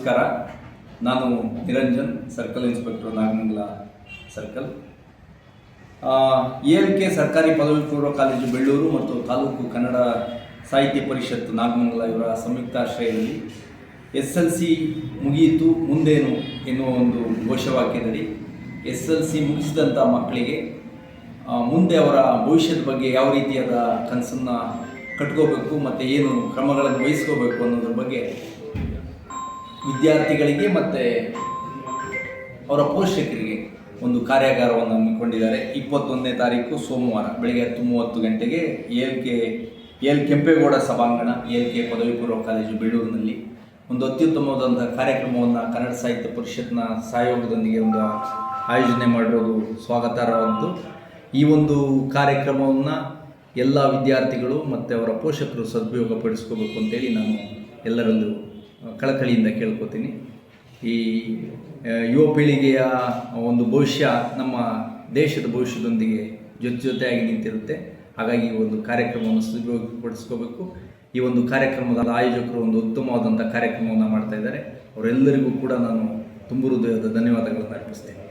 ನಮಸ್ಕಾರ. ನಾನು Niranjan, circle inspector, Nagamangala circle. ALK ಸರ್ಕಾರಿ ಪದವಿ ಪೂರ್ವ ಕಾಲೇಜು ಬೆಳ್ಳೂರು ಮತ್ತು ತಾಲೂಕು ಕನ್ನಡ ಸಾಹಿತ್ಯ ಪರಿಷತ್ ನಾಗಮಂಗಲ ಇವರ ಸಂಯುಕ್ತಾಶ್ರಯದಲ್ಲಿ SLC ಮುಗಿಯಿತು ಮುಂದೇನು ಎನ್ನುವ ಒಂದು ಘೋಷವಾಕ್ಯದಡಿ SLC ಮುಗಿಸಿದಂಥ ಮಕ್ಕಳಿಗೆ ಮುಂದೆ ಅವರ ಭವಿಷ್ಯದ ಬಗ್ಗೆ ಯಾವ ರೀತಿಯಾದ ಕನಸನ್ನು ಕಟ್ಕೋಬೇಕು ಮತ್ತು ಏನು ಕ್ರಮಗಳನ್ನು ವಹಿಸ್ಕೋಬೇಕು ಅನ್ನೋದ್ರ ಬಗ್ಗೆ ವಿದ್ಯಾರ್ಥಿಗಳಿಗೆ ಮತ್ತು ಅವರ ಪೋಷಕರಿಗೆ ಒಂದು ಕಾರ್ಯಾಗಾರವನ್ನು ಹಮ್ಮಿಕೊಂಡಿದ್ದಾರೆ. 21ನೇ ತಾರೀಕು ಸೋಮವಾರ ಬೆಳಗ್ಗೆ 10:30 ಗಂಟೆಗೆ AL ಕೆಂಪೇಗೌಡ ಸಭಾಂಗಣ, ALK ಪದವಿ ಪೂರ್ವ ಕಾಲೇಜು ಬೆಳ್ಳೂರಿನಲ್ಲಿ ಒಂದು ಅತ್ಯುತ್ತಮವಾದಂಥ ಕಾರ್ಯಕ್ರಮವನ್ನು ಕನ್ನಡ ಸಾಹಿತ್ಯ ಪರಿಷತ್ನ ಸಹಯೋಗದೊಂದಿಗೆ ಒಂದು ಆಯೋಜನೆ ಮಾಡಿರೋದು ಸ್ವಾಗತಾರ್ಹವಾದ್ದು. ಈ ಒಂದು ಕಾರ್ಯಕ್ರಮವನ್ನು ಎಲ್ಲ ವಿದ್ಯಾರ್ಥಿಗಳು ಮತ್ತು ಅವರ ಪೋಷಕರು ಸದುಪಯೋಗ ಪಡಿಸ್ಕೋಬೇಕು ಅಂತೇಳಿ ನಾನು ಎಲ್ಲರಲ್ಲೂ ಕಳಕಳಿಯಿಂದ ಕೇಳ್ಕೊತೀನಿ. ಈ ಯುವ ಪೀಳಿಗೆಯ ಒಂದು ಭವಿಷ್ಯ ನಮ್ಮ ದೇಶದ ಭವಿಷ್ಯದೊಂದಿಗೆ ಜೊತೆಯಾಗಿ ನಿಂತಿರುತ್ತೆ. ಹಾಗಾಗಿ ಈ ಒಂದು ಕಾರ್ಯಕ್ರಮವನ್ನು ಸದುಪಯೋಗಪಡಿಸ್ಕೋಬೇಕು. ಈ ಒಂದು ಕಾರ್ಯಕ್ರಮದ ಆಯೋಜಕರು ಒಂದು ಉತ್ತಮವಾದಂಥ ಕಾರ್ಯಕ್ರಮವನ್ನು ಮಾಡ್ತಾ ಇದ್ದಾರೆ. ಅವರೆಲ್ಲರಿಗೂ ಕೂಡ ನಾನು ತುಂಬ ಹೃದಯದ ಧನ್ಯವಾದಗಳನ್ನು ಅರ್ಪಿಸ್ತೇನೆ.